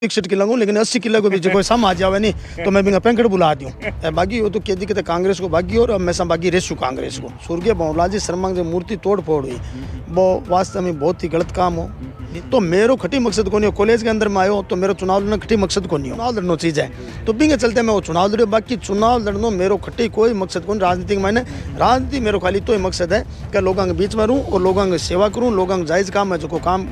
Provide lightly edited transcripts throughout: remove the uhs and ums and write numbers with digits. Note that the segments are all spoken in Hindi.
61 किलो हूँ, लेकिन 80 किलो के बीच कोई सम आ जावे नहीं तो मैं भी पेंकड़ बुला दूँ। बाकी वो तो कह दी कहते कांग्रेस को बागी और हमेशा बागी रेसू कांग्रेस को। स्वर्गीय भंवरलाल शर्मा की मूर्ति तोड़ फोड़ हुई, वो वास्तव में बहुत ही गलत काम हो। तो मेरो खटी मकसद को नहीं हो, कॉलेज के अंदर में आयो तो मेरो चुनाव लड़ना खटी मकसद को नहीं हो, चुनाव लड़ना चीज़ है तो बिंगे चलते मैं वो चुनाव लड़ो। बाकी चुनाव लड़नो मेरो खटी कोई मकसद को नहीं। राजनीति में मैंने राजनीति मेरो खाली तो ही मकसद है कि लोगों के बीच में रहूँ और लोगों की सेवा करूँ, लोगों का जायज़ काम है जो काम।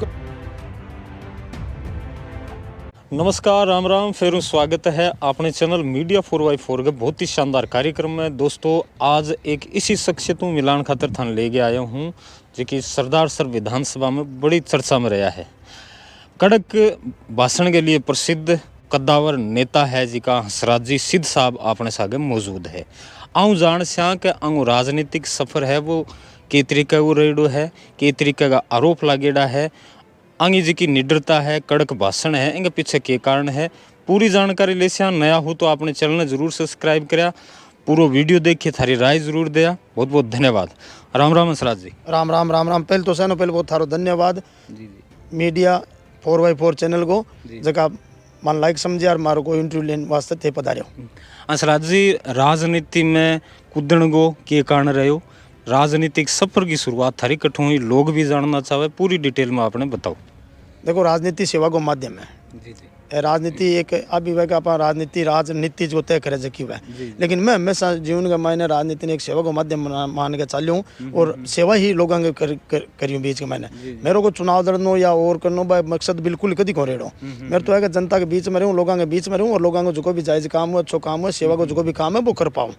नमस्कार, राम राम, फिर स्वागत है अपने चैनल मीडिया 4x4 के बहुत ही शानदार कार्यक्रम में। दोस्तों आज एक इसी शख्सियत मिलान खातर थान ले के आया हूँ जो कि सरदार सर विधानसभा में बड़ी चर्चा में रहा है। कड़क भाषण के लिए प्रसिद्ध कद्दावर नेता है जी का हंसराज सिद्ध साहब अपने सागे मौजूद है। आऊँ जान स्या के अंग राजनीतिक सफ़र है वो के तरीके वो रेडो है, के तरीके का आरोप लागेड़ा है, अंगी जी की निडरता है, कड़क भाषण है, इनके पीछे के कारण है। पूरी जानकारी ले सिया। नया हो तो आपने चैनल ने जरूर सब्सक्राइब करा, पूरा वीडियो देखिए, थारी राय जरूर दिया। बहुत बहुत धन्यवाद। राम राम हंसराज जी। राम राम राम राम। पहले तो सैनो पहले बहुत थारो धन्यवाद मीडिया 4x4 चैनल को जगह मान लाइक समझे और मारो को इंटरव्यू लेने वास्ते थे पधारे हो। हंसराज जी, राजनीति में कूदण गो के कारण रहे हो, राजनीतिक सफर की शुरुआत थारी कठ हुई, लोग भी जानना चाहे, पूरी डिटेल में आपने बताओ। देखो राजनीति सेवा को माध्यम है। जी जी। राजनीति एक अभी वह अपन राजनीति जो तय करे जकी हुआ, लेकिन मैं हमेशा जीवन के मायने राजनीति ने एक सेवा को माध्यम मान के चालू हूँ और सेवा ही लोगों के करी बीच के मायने। मेरे को चुनाव लड़नो या और करनो भाई मकसद बिल्कुल कभी को रेड़ो। मेरे तो है कि जनता के बीच में रहूँ, लोगों के बीच में रहूँ और लोगों को जो भी जायज काम हो, अच्छो काम हो, सेवा को जो भी काम है वो कर पाऊँ।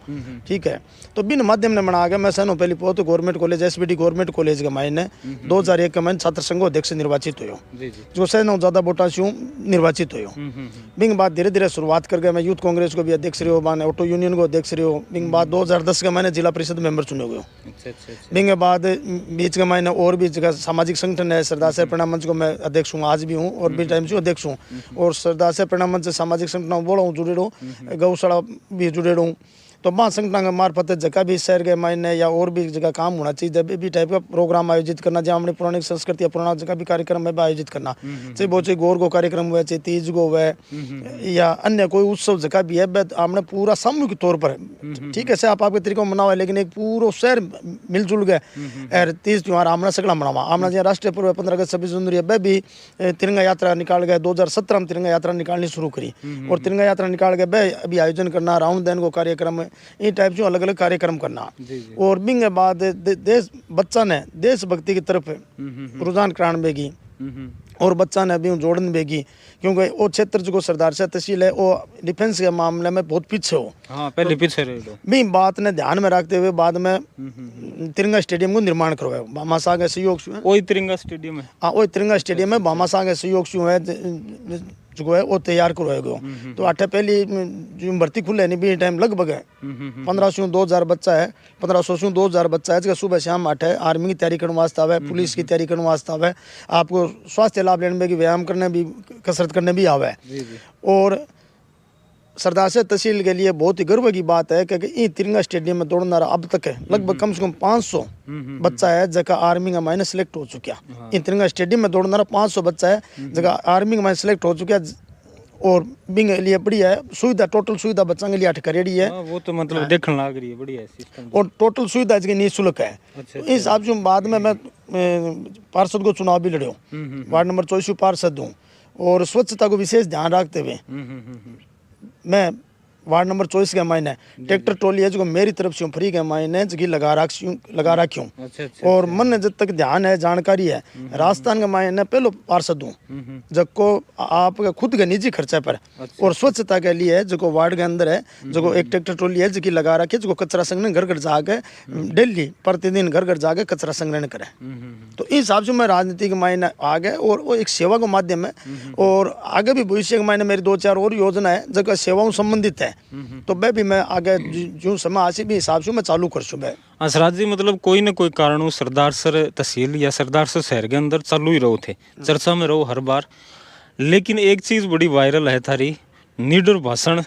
ठीक है, तो बिन माध्यम ने बना के मैं सैनो पहली बहुत government college SBD government college के मायने 2001 के मायने छात्र संघ अध्यक्ष निर्वाचित हुए, जो सैनो ज़्यादा वोटा से निर्वाचित बिंग बाद धीरे धीरे शुरुआत करके मैं यूथ कांग्रेस को भी अध्यक्ष रही हो, माने ऑटो यूनियन को अध्यक्ष रही हो। बिंग बाद 2010 के मैंने जिला परिषद मेंबर चुने गए। बिंग बाद बीच के मैंने और भी जगह सामाजिक संगठन है, सरदार साहब प्रेरणा मंच को मैं अध्यक्ष हूँ, आज भी हूँ और भी टाइम से अध्यक्ष हूँ। और सरदार साहब प्रेरणा मंच से सामाजिक संगठन बोला हूँ जुड़े रहूँ, गौशाला भी जुड़े रहूँ। तो मां संगठन के मार्फत जगह भी शहर के मायने या और भी जगह काम होना चाहिए, भी टाइप का प्रोग्राम आयोजित करना, जहाँ हमने पुरानी संस्कृति या पुराना जगह भी कार्यक्रम है आयोजित करना, चाहे बहुत गौर को कार्यक्रम हुआ, चाहे तीज को हुआ या अन्य कोई उत्सव जगह भी है, हमने पूरा सामूहिक तौर पर, ठीक है से आप आपके तरीकों मनावा, लेकिन एक पूरा शहर मिलजुल गए और तीज त्यौहार आमना सकला मनावा। आमना जहाँ राष्ट्रीय पर्व 15 अगस्त 26 जनवरी वह भी तिरंगा यात्रा निकाल गए। 2017 में तिरंगा यात्रा निकालनी शुरू करी और तिरंगा यात्रा निकाल के वह अभी आयोजन करना, राउंड देन को कार्यक्रम, ये टाइप जो अलग अलग कार्यक्रम करना। और बिंग के बाद देश बच्चा ने देशभक्ति की तरफ रुझान करान बेगी और बच्चा ने अभी जोड़न बेगी, क्योंकि वो क्षेत्र जो सरदार से तहसील है वो डिफेंस के मामले में बहुत पीछे हो। हाँ, पहले पीछे रहे भी बात ने ध्यान में रखते हुए बाद में तिरंगा स्टेडियम को निर्माण करवाया भामाशाह के सहयोग से। वही तिरंगा स्टेडियम है। हाँ, वही तिरंगा स्टेडियम है, भामाशाह के सहयोग से है जो है वो तैयार करवाया गया। तो अठे पहली जो भर्ती खुले नहीं भी टाइम लगभग है 1500 2000 बच्चा है, 1500 से 2000 बच्चा है, सुबह शाम 8 है। आर्मी की तैयारी करने वास्ते आवे, पुलिस की तैयारी करने वास्ते आवे, आपको स्वास्थ्य लाभ लेने में भी, व्यायाम करने भी, कसरत करने भी आवे। और सरदार से तहसील के लिए बहुत ही गर्व की बात है कि ये तिरंगा स्टेडियम में दौड़ना अब तक है लगभग कम से कम 500 बच्चा है जगह आर्मी का मायने सिलेक्ट हो चुका। इन तिरंगा स्टेडियम में दौड़ना 500 बच्चा है जगह आर्मी का मायने सिलेक्ट हो चुका। और बिंग लिए बढ़िया है सुविधा, टोटल सुविधा बच्चों के लिए करेड़ी है। वो तो मतलब देखने लग रही है, बढ़िया है सिस्टम। और टोटल सुविधा इसकी निःशुल्क है। इस हिसाब से बाद में मैं पार्षद को चुनाव भी लड़े हूँ, वार्ड नंबर 24 पार्षद हूँ। और स्वच्छता को विशेष ध्यान रखते हुए मैं वार्ड नंबर 24 के मायने ट्रैक्टर ट्रॉली है जो मेरी तरफ से फ्री के मायने जगह लगा रखी हूँ। और मन जब तक ध्यान है, जानकारी है, राजस्थान के मायने पहलो पार्षद हूँ जब को आपके खुद के निजी खर्चे पर। और स्वच्छता के लिए जो वार्ड के अंदर है जो एक ट्रैक्टर ट्रॉली है जो लगा रखी है, जो कचरा संग्रहण घर घर जाके डेली प्रतिदिन घर घर जाके कचरा संग्रहण करे। तो इस हिसाब से मैं राजनीति के मायने आ गए और वो एक सेवा का माध्यम है। और आगे भी भविष्य के मायने मेरी 2-4 और योजना है जगह सेवाओं संबंधित है, तो मैं भी मैं आगे जो समय आसी भी हिसाब से मैं चालू कर चुका है। हंसराज जी, मतलब कोई न कोई कारण सरदार सर तहसील या सरदार सर शहर के अंदर चालू ही रहो थे, चर्चा में रहो हर बार। लेकिन एक चीज़ बड़ी वायरल है थारी निडर भाषण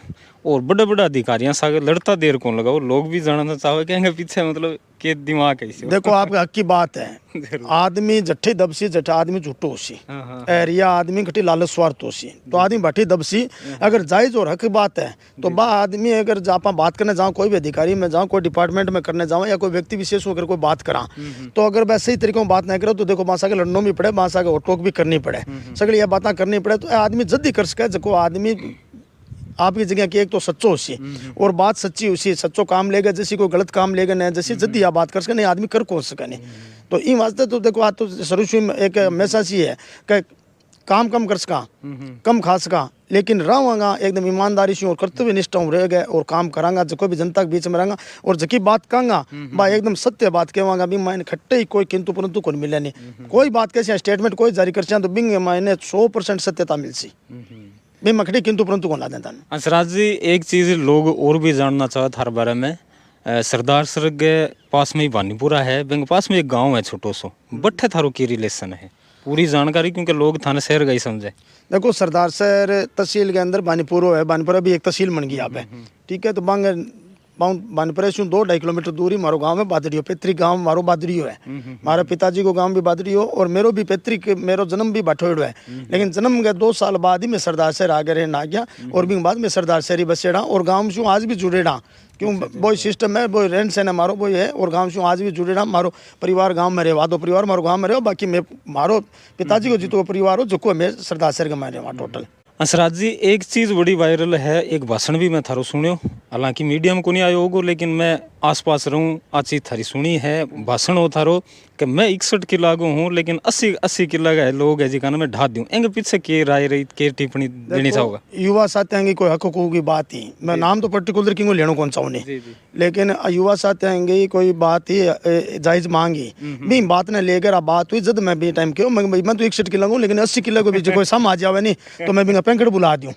और बड़े बड़े अधिकारियों से लड़ता देर कौन लगाओ, लोग भी जानना चाहो कहेंगे पीछे मतलब के दिमाग कैसे हो? देखो आपके हक की बात है। जरूर। आदमी जट्ठे दबसी जट्ठा आदमी झूठो होसी, हाँ, हाँ, एरिया आदमी घटी लालच स्वार्थ होसी, तो आदमी भट्टी दबसी। अगर जायज और हक बात है तो बा आदमी अगर जापा बात करने जाऊँ, कोई भी अधिकारी में जाऊँ, कोई डिपार्टमेंट में करने जाऊँ या कोई व्यक्ति विशेष होकर कोई बात करा, तो अगर वह सही तरीके में बात नहीं करे तो देखो मासा के लड़नों भी पड़े, मासा के टोक भी करनी पड़े, सगड़ी ये बातें करनी पड़े, तो आदमी जल्दी कर सके। जो आदमी आपकी जगह की एक तो सच्चो होसी और बात सच्ची होसी, सच्चो काम लेगा, जैसी कोई गलत काम लेगा नहीं, जैसी जल्दी आप बात कर सके नहीं, आदमी कर कौन सके नहीं। तो इन वास्ते तो देखो आज तो शुरू शुरू में एक हमेशा सी है कि काम कम कर सका, कम खा सका, लेकिन रहूँगा एकदम ईमानदारी से और कर्तव्य निष्ठा हूँ रह गए और काम करांगा, जो कोई भी जनता के बीच में रहूँगा और जकी बात कहूँगा बा एकदम सत्य बात कहवांगा भी मैंने खट्टे ही कोई किंतु परंतु को मिले नहीं। कोई बात कैसे स्टेटमेंट कोई जारी कर तो बिंग मैंने 100% सत्यता मिल सी भी मखड़ी किंतु परंतु को ला देता। हंसराज जी, एक चीज़ लोग और भी जानना चाहते हर बारे में, सरदार सर के पास में ही बानीपुरा है, बेंग पास में एक गांव है छोटो सो, बट्ठे थारो की रिलेशन है, पूरी जानकारी, क्योंकि लोग थाने शहर गई समझे। देखो सरदार सर तहसील के अंदर बानीपुरो है, बानीपुरा भी एक तहसील बन गई यहाँ पे, ठीक है। तो बानीपुरा से 2-2.5 किलोमीटर दूरी मारो गांव में बादरियो, पैतृक गांव मारो बादरियो है, हमारे पिताजी को गांव भी बादरियो और मेरो भी पैतृक, मेरो जन्म भी बाठोड़ो है। लेकिन जन्म के 2 साल बाद ही मैं सरदार शहर आगे रहने आ गया और भी बाद में सरदार शहर ही बसेड़ा और गाँव से आज भी जुड़ेड़ा, क्यों वो सिस्टम है, वो रहन सहन है मारो वो है, और गांव से आज भी जुड़ेड़ा। मारो परिवार गांव में रहे, वादो परिवार मारो गांव में रहे, बाकी मैं मारो पिताजी को जितो परिवार हो जो को मैं सरदार शहर के मारे वहाँ टोटल। हंसराज जी, एक चीज़ बड़ी वायरल है, एक भाषण भी मैं थारो सुनियो, हालांकि मीडिया में को नहीं आयो होगो, लेकिन मैं आसपास रहूँ आ चीज़ थारी सुनी है। भाषण हो थारो कि मैं 61 किला को हूँ, लेकिन 80 किला का है लोग है जिका मैं ढा दूँ, एंगे पीछे के राय रही के टिप्पणी देनी चाहोगा? युवा साथी आएंगे कोई हक हकूक की बात ही, मैं नाम तो पर्टिकुलर किंग लेना कौन चाहूँ नहीं, लेकिन युवा साथी आएंगे कोई बात ही जायज मांगी भी बात ने लेकर अब बात हुई, जब मैं भी टाइम क्यों मैं तो 61 किला हूँ, लेकिन 80 किला को बीच कोई सम आ जावे नहीं तो मैं भी पेंकड़ बुला दूँ,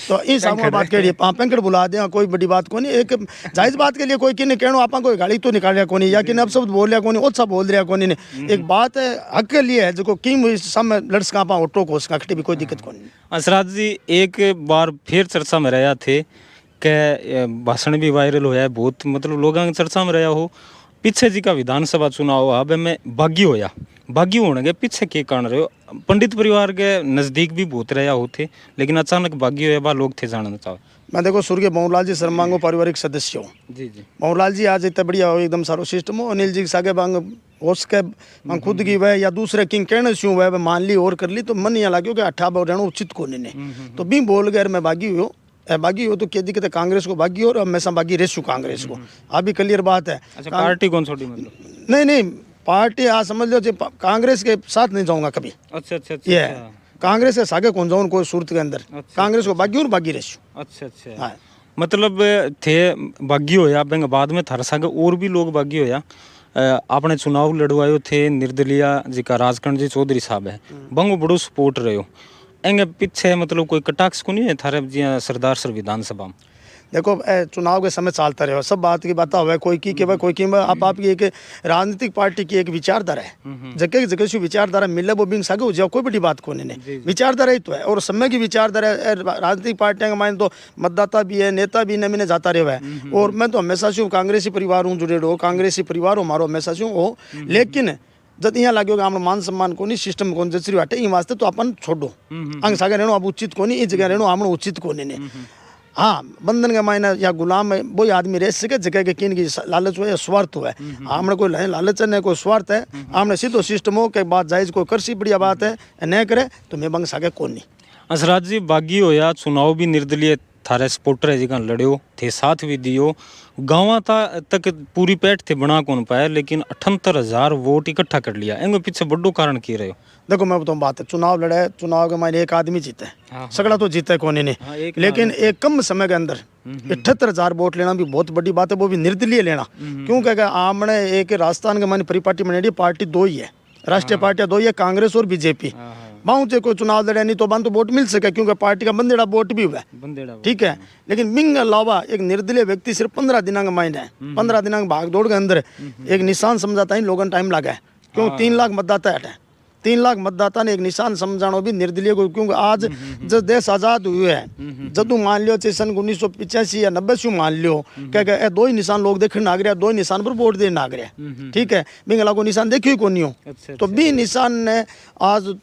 तो इस बात के लिए पेंकड़ बुला दें, कोई बड़ी बात को नहीं। एक जायज बात के लिए कोई किन्हें कहना आप कोई गाड़ी तो निकाल रहा कोनी या कि अब शब्द बोल रहा कोनी अच्छा बोल रहा कोनी ने, एक बात है हक के लिए है जो की सब लड़का आप ऑटो को भी कोई दिक्कत को नहीं। हंसराज जी, एक बार फिर चर्चा में रहा थे कि भाषण भी वायरल होया है बहुत, मतलब लोगों की चर्चा में रहा हो, पीछे जी का विधानसभा चुनाव अब में भागी होया, भागी होने के पीछे के कारण रहे हो, पंडित परिवार के नज़दीक भी बहुत रहा होते, लेकिन अचानक भागी होया बा लोग थे जानना चाहो। मैं देखो स्वर्गीय बहुलाल जी शर्मा को पारिवारिक सदस्य हूँ जी। बहुलाल जी आज इतना बढ़िया हो, एकदम सारो सिस्टम हो, अनिल जी सागे बांग हो सके मैं खुद की वह या दूसरे किंग कहने से वह मान ली और कर ली, तो मन यहाँ लगे कि 18 रहना उचित को नहीं, तो भी बोल गए मैं भागी हो तो क्या दिक्कत है, कांग्रेस को भागी और हमेशा भागी रेसू कांग्रेस को, अभी क्लियर बात है। अच्छा, पार्टी कौन छोटी मतलब? नहीं पार्टी आज समझ लो कांग्रेस के साथ नहीं जाऊंगा कभी। अच्छा, ये कांग्रेस के सागे कौन जाऊँ कोई सूरत के अंदर, कांग्रेस को भागी और भागी रेसू। अच्छा, मतलब थे भागी होया, बाद में थारा सागे और भी लोग भागी होया। आपने चुनाव लड़वायो थे निर्दलिया जी का राजकरण जी चौधरी साहब है, बंगो बड़ो सपोर्ट रहे हो, एंगे पीछे मतलब कोई कटाक्ष को नहीं है थारे जी सरदार सर विधानसभा में? देखो चुनाव के समय चलता रहे, सब बात की बात हुआ, कोई की के कोई की आपकी एक राजनीतिक पार्टी की एक विचारधारा है, जगह जगह से विचारधारा मिले वो बिंग सागे हो जाओ, कोई बड़ी बात को नहीं, विचारधारा ही तो है। और समय की विचारधारा राजनीतिक पार्टियां के मायने तो मतदाता भी है, नेता भी नमीने जाता रहे है, और मैं तो हमेशा से कांग्रेसी परिवार हूँ, जुड़े रहो कांग्रेसी परिवार हो मारो हमेशा से हो, लेकिन जब यहाँ लगे होगा मान सम्मान को नहीं, सिस्टम को जचरी बाटे इन वास्ते तो अपन छोड़ो, अंग सागे रहनो अब उचित को नहीं, इस जगह रहनो हमने उचित को नहीं। हाँ, बंधन का मायना या गुलाम है वही आदमी रह सके, जगह के किन की लालच हो या स्वार्थ हो है, हमने कोई लालच नहीं कोई स्वार्थ है, हमने सीधो सिस्टम हो के बात जायज कोई कर सी बढ़िया बात है नहीं करे तो मैं बंग सके कौन नहीं। हंसराज जी, बागी होया चुनाव भी निर्दलीय थारे सपोर्टर है जिका लड़ियो थे, साथ भी दियो, गाँव तक पूरी पैठ थे बना कौन पाया, लेकिन 78,000 वोट इकट्ठा कर लिया, इनके पीछे बड़ो कारण की रहे हो? देखो मैं बताऊँ बात है, चुनाव लड़ा है, चुनाव के मायने एक आदमी जीता है, सगड़ा तो जीता है कोने ने, लेकिन एक कम समय के अंदर 78,000 वोट लेना भी बहुत बड़ी बात है, वो भी निर्दलीय लेना, क्यों क्या आमने एक राजस्थान के मायने परिपाटी में पार्टी 2 ही है, राष्ट्रीय पार्टियां 2 ही है, कांग्रेस और बीजेपी। बाहू से कोई चुनाव लड़े नहीं तो बंद तो वोट मिल सके, क्योंकि पार्टी का बंदेड़ा वोट भी हुआ है, ठीक है। लेकिन बिंग अलावा एक निर्दलीय व्यक्ति सिर्फ 15 दिनांक माइंड है, 15 दिनांक भाग दौड़ के अंदर एक निशान समझाता है, लोगों टाइम लगा है, क्यों 3 लाख मतदाता है, 3 लाख मतदाता ने एक निशान समझानो भी निर्दलीय को, क्योंकि आज जब देश आजाद हुए है, जदू मान लियो चाहे सन 1985 या 90 मान लियो क्या दो ही निशान लोग देखने आ गया, दो ही निशान पर वोट देने आ गया, ठीक है, बिंगला को निशान देखियो को नहीं हो, तो बी निशान ने आज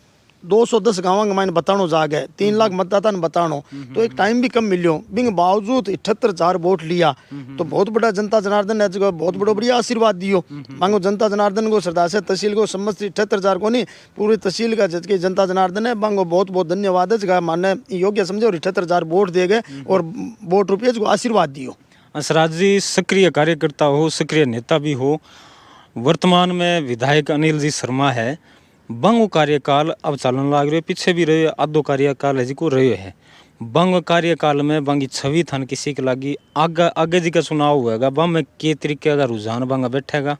210 गाँव के मायने बतानो जा गए, 3 लाख मतदाता ने बतानो, तो एक टाइम भी कम मिलियो, बिंग बावजूद 78,000 वोट लिया, तो बहुत बड़ा जनता जनार्दन ने बहुत बड़ो बढ़िया आशीर्वाद दियो। मांगो जनता जनार्दन को सरदार से तहसील को समस्त 78,000 को नहीं, पूरी तहसील का जज के जनता जनार्दन है, मांगो बहुत बहुत धन्यवाद है, मानने योग्य समझे और 78,000 वोट दे गए और वोट रुपये को आशीर्वाद दियो। हंसराज जी सक्रिय कार्यकर्ता हो, सक्रिय नेता भी हो, वर्तमान में विधायक अनिल जी शर्मा है, बंग कार्यकाल अब चलन लाग रहे, पीछे भी रहे, आधो कार्यकाल है जी को रहे है, बंग कार्यकाल में बंगी छवि थान किसी के लागी आगे जी का चुनाव हुएगा, बंग में के तरीके का रुझान बंगा बैठेगा,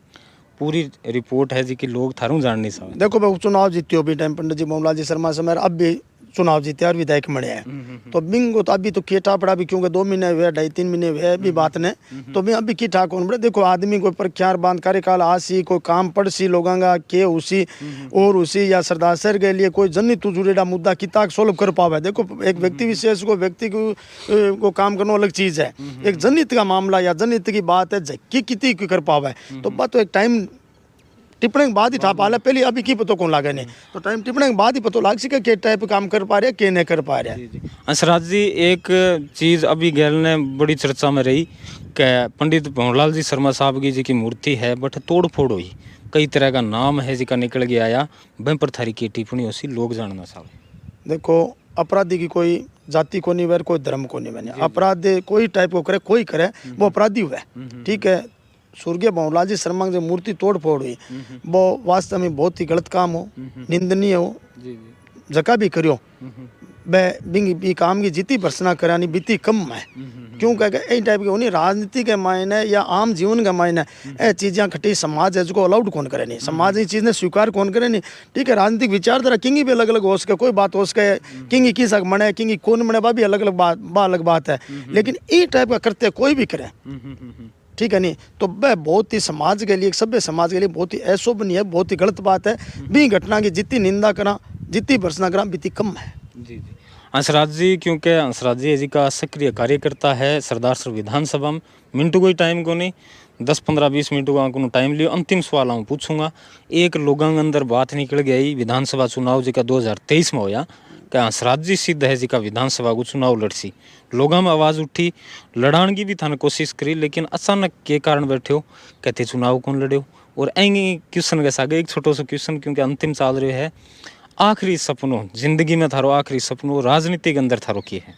पूरी रिपोर्ट है जी कि लोग थारू जान नहीं सकते। देखो भाई चुनाव जीत्यो भी टाइम पंडित जी मोहनलाल जी शर्मा समय अब भी चुनाव जीते और विधायक बने हैं, तो बिंगो तो अभी तो केटा पड़ा भी, क्योंकि 2 महीने हुए 2.5-3 महीने हुए भी बात ने, तो भी अभी की ठाक कौन बड़े। देखो आदमी कोई प्रख्यार बांध कार्यकाल आसी, कोई काम पड़ सी लोगों का के उसी और उसी या सरदार सर के लिए कोई जन्नी तू जुड़ेड़ा मुद्दा किता सोल्व कर पावे। देखो एक व्यक्ति विशेष को व्यक्ति को काम करना अलग चीज है, एक जनहित का मामला या जनहित की बात है कि कितनी कर पावे, तो बात तो एक टाइम टिप्पणी के बाद ही था पाला, पहले अभी की पतो कौन लागे नहीं, तो टाइम टिप्पणी के बाद ही पतो लाग सके के टाइप काम कर पा रहे के नहीं कर पा रहे। हंसराज जी एक चीज़ अभी गैल ने बड़ी चर्चा में रही कि पंडित भंवरलाल जी शर्मा साहब की जी की मूर्ति है बट तोड़ फोड़ हुई, कई तरह का नाम है जी का निकल गया आया, वह पर थारी की टिप्पणी उसी लोग जानना चाहे। देखो अपराधी की कोई जाति को नहीं वैर, कोई धर्म को नहीं बने, अपराध कोई टाइप को करे कोई करे वो अपराधी हुआ, ठीक है। स्वर्गीय भंवरलाल जी शर्मा की मूर्ति तोड़ फोड़ हुई वो वास्तव में बहुत ही गलत काम हो, निंदनीय हो, जका भी करियो बी काम की जितनी भर्सना करानी बीती कम है, क्यों कह यही टाइप के होनी राजनीति के मायने या आम जीवन के मायने ये चीज़ें खटी समाज है जो अलाउड कौन करे नहीं, समाज ये चीज़ ने स्वीकार कौन करे नहीं, ठीक है। राजनीतिक विचारधारा किंगी भी अलग अलग हो सके, कोई बात हो सके, किंगी की सक मने किंगी कौन मने बा भी अलग अलग बात है, लेकिन ये टाइप का करते कोई भी करे, ठीक है नहीं, तो वह बहुत ही समाज के लिए सभ्य समाज के लिए बहुत ही अशोभनीय है, बहुत ही गलत बात है। भी घटना की जितनी निंदा करा जितनी भर्सना करा बीती कम है। जी जी हंसराज जी, क्योंकि हंसराज जी का सक्रिय कार्यकर्ता है सरदार सर विधानसभा में, मिनटों कोई टाइम को नहीं, 10-15-20 मिनट को टाइम लियो। अंतिम सवाल मैं पूछूंगा, एक लोगों के अंदर बात निकल गई विधानसभा चुनाव जी का 2023 में होया कि हंसराज जी सिद्ध है जी का विधानसभा को चुनाव लड़सी, लोगों में आवाज़ उठी, लड़ान की भी थाने कोशिश करी, लेकिन अचानक के कारण बैठे हो कहते चुनाव कौन लड़े हो। और एंगे क्वेश्चन के साथ एक छोटो सा क्वेश्चन, क्योंकि अंतिम चाल रहे है, आखिरी सपनों जिंदगी में थारो आखिरी सपनों राजनीति के अंदर थारो की है।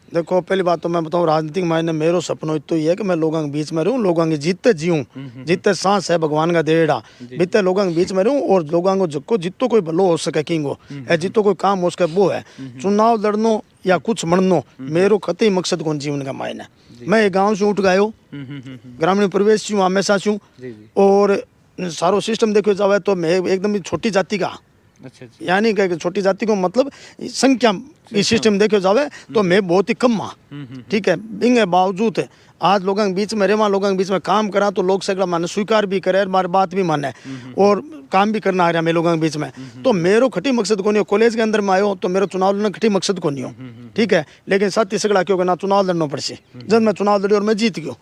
देखो पहली बात तो मैं बताऊँ राजनीतिक मायने मेरो सपनों तो ये है कि मैं लोगों के बीच में रहूँ, लोगों के जीते जीऊँ, जितने सांस है भगवान का देड़ा बीते लोगों के बीच में रहूँ और लोगों को जितो कोई भलो हो सके किंगो है, जितो कोई काम हो सके वो है। चुनाव लड़नो या कुछ मरनो मेरो कतई मकसद कौन जीवन का मायने। मैं एक गाँव से उठ गयो, ग्रामीण प्रवेश छूँ हमेशा छूँ, और सारो सिस्टम देखो जावे तो मैं एकदम छोटी जाति का, यानी कि छोटी जाति को मतलब संख्या इस सिस्टम देखो जावे तो मैं बहुत ही कम हाँ, ठीक है। बिंगे बावजूद आज लोगों के बीच में रेवा, लोगों के बीच में काम करा तो लोग सगड़ा माने स्वीकार भी करे, हमारी बात भी माने और काम भी करना आ रहा मैं लोगों के बीच में। तो मेरो खटी मकसद को नहीं हो, कॉलेज के अंदर में आयो तो मेरो चुनाव लड़ना खटी मकसद को नहीं हो, ठीक है। लेकिन साथ ही सगड़ा क्यों ना चुनाव लड़ना पड़े, जब मैं चुनाव लड़ी और मैं जीत गयो,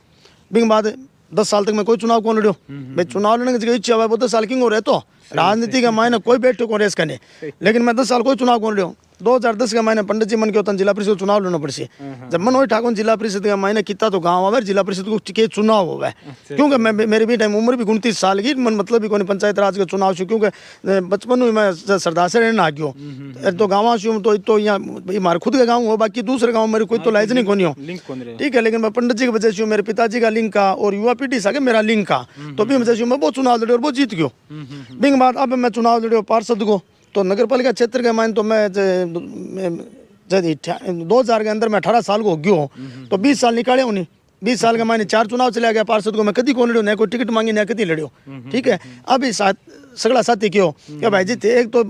बिंग बाद 10 साल तक मैं कोई चुनाव कौन लड़ो, भाई चुनाव लड़ने की इच्छा हुआ 10 साल क्यों हो रहे, तो राजनीति का मायने कोई बैठे को रेस करने, लेकिन मैं 10 साल कोई चुनाव कौन लड़ो। 2010 का मायने पंडित जी मन के होता जिला परिषद चुनाव लड़ना पड़े, जब मन वही ठाकुर जिला परिषद का मायने कितना तो गाँव आवे जिला परिषद को के चुनाव हो गए, क्योंकि मैं मेरी भी टाइम उम्र भी 29 साल की, मन मतलब भी कोई पंचायत राज के चुनाव छू, क्योंकि बचपन में मैं सरदार से रहने आ गयो तो गाँव छूँ तो यहाँ हमारे खुद का गाँव हो, बाकी दूसरे गाँव मेरे कोई तो लाइज नहीं कोनी हो, ठीक है। लेकिन मैं पंडित जी की वजह से मेरे पिताजी का लिंक का और युवा पीढ़ी सा मेरा लिंक का, तो भी वजह से मैं बहुत चुनाव लड़े और बहुत जीत गयो। बिंग बाद अब मैं चुनाव लड़े पार्षद को तो नगर पालिका क्षेत्र के मायने तो मैं 2000 के अंदर मैं 18 साल को हो गयो, तो 20 साल निकाले उन्हें, 20 साल के मायने 4 चुनाव चला गया पार्षद को, मैं कभी कौन लड़ो, न कोई टिकट मांगी न कभी लड़ो, ठीक है। अभी सगड़ा साथी क्यों क्या भाई जी थे, एक तो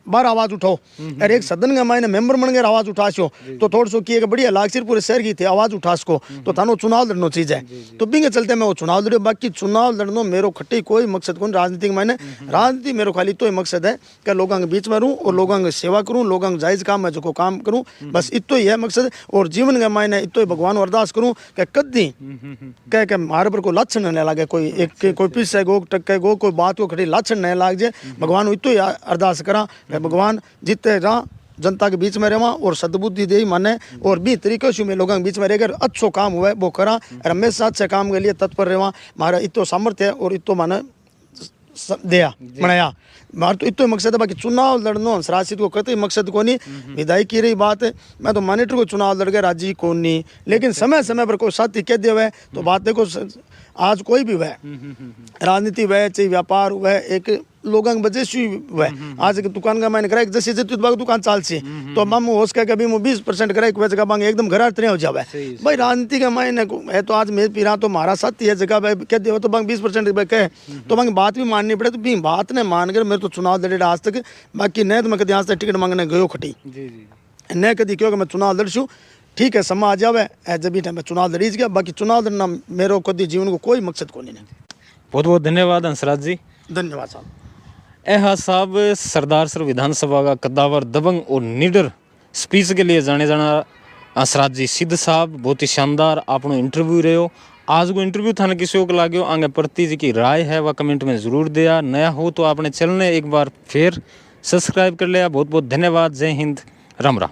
बार आवाज उठाओ और एक सदन के मायने मेंबर बन गए आवाज उठा सो तो थोड़ा सो की बढ़िया लाग सिर पूरे शहर की थी आवाज उठा सको तो थानो चुनाव लड़नो चीज है तो बिंगे चलते मैं वो चुनाव लड़ो बाकी चुनाव लड़नो मेरो खट्टी कोई मकसद कौन राजनीति के मायने राजनीति मेरो खाली तो ही मकसद है कि लोगों के बीच में रहूं और लोगों की सेवा करूं लोगों के जायज काम है जो को काम करूं बस इतो ही है मकसद और जीवन के मायने इतो ही भगवान अरदास करूं कि कदी कह के मारे पर कोई लक्षण न लगे कोई एक कोई पीछे गो टक्के गो कोई बात को खड़ी लक्षण न लाग जाए भगवान इतो ही अरदास करा कि भगवान जितने रहा जनता के बीच में रहवा और सद्बुद्धि दे माने और भी तरीके से मैं लोगों के बीच में रहकर अच्छो काम हुआ वो करा और हमेशा अच्छे काम के लिए तत्पर रहवा मारा इतो सामर्थ्य है और इतो माने दिया बनाया मार तो इतो मकसद है बाकी चुनाव लड़नो हंसराज को कतई मकसद को नहीं विधायक की रही बात है मैं तो मॉनिटर को चुनाव लड़ के राजी को नहीं लेकिन समय समय पर कोई साथी कह दिया हुआ तो बात देखो आज कोई भी वह राजनीति वह चाहे व्यापार वह एक लोगों की वजह से वह आज के दुकान का मैंने कराई जैसे दुकान चाल सी तो हम होश का कभी 20% कराई वह जगह मांगे एकदम घर तरह हो जावे भाई राजनीति का मायने है तो आज मैं पीरा तो हमारा साथी है जगह भाई कह दिया तो 20% कहे तो मांगे बात भी माननी पड़े तो भी बात ने मान कर मेरे तो चुनाव लड़े आज तक बाकी नहीं तो मैं कभी आज तक टिकट मांगने गयो खटी नहीं कभी क्योंकि मैं चुनाव लड़शू ठीक है समय आ जावे जब भी टाइम चुनाव लड़ी गया बाकी चुनाव लड़ना मेरो कभी जीवन को कोई मकसद को नहीं बहुत बहुत धन्यवाद हंसराज जी धन्यवाद साहब यह साहब सरदार सर विधानसभा का कद्दावर दबंग और निडर स्पीच के लिए जाने जाना हंसराज जी सिद्ध साहब बहुत ही शानदार आपनो इंटरव्यू रहो आज को इंटरव्यू थाने किसी को लाग्यो आगे प्रति जी की राय है वह कमेंट में जरूर दिया नया हो तो आपने चैनल ने एक बार फिर सब्सक्राइब कर लिया बहुत बहुत धन्यवाद जय हिंद राम राम।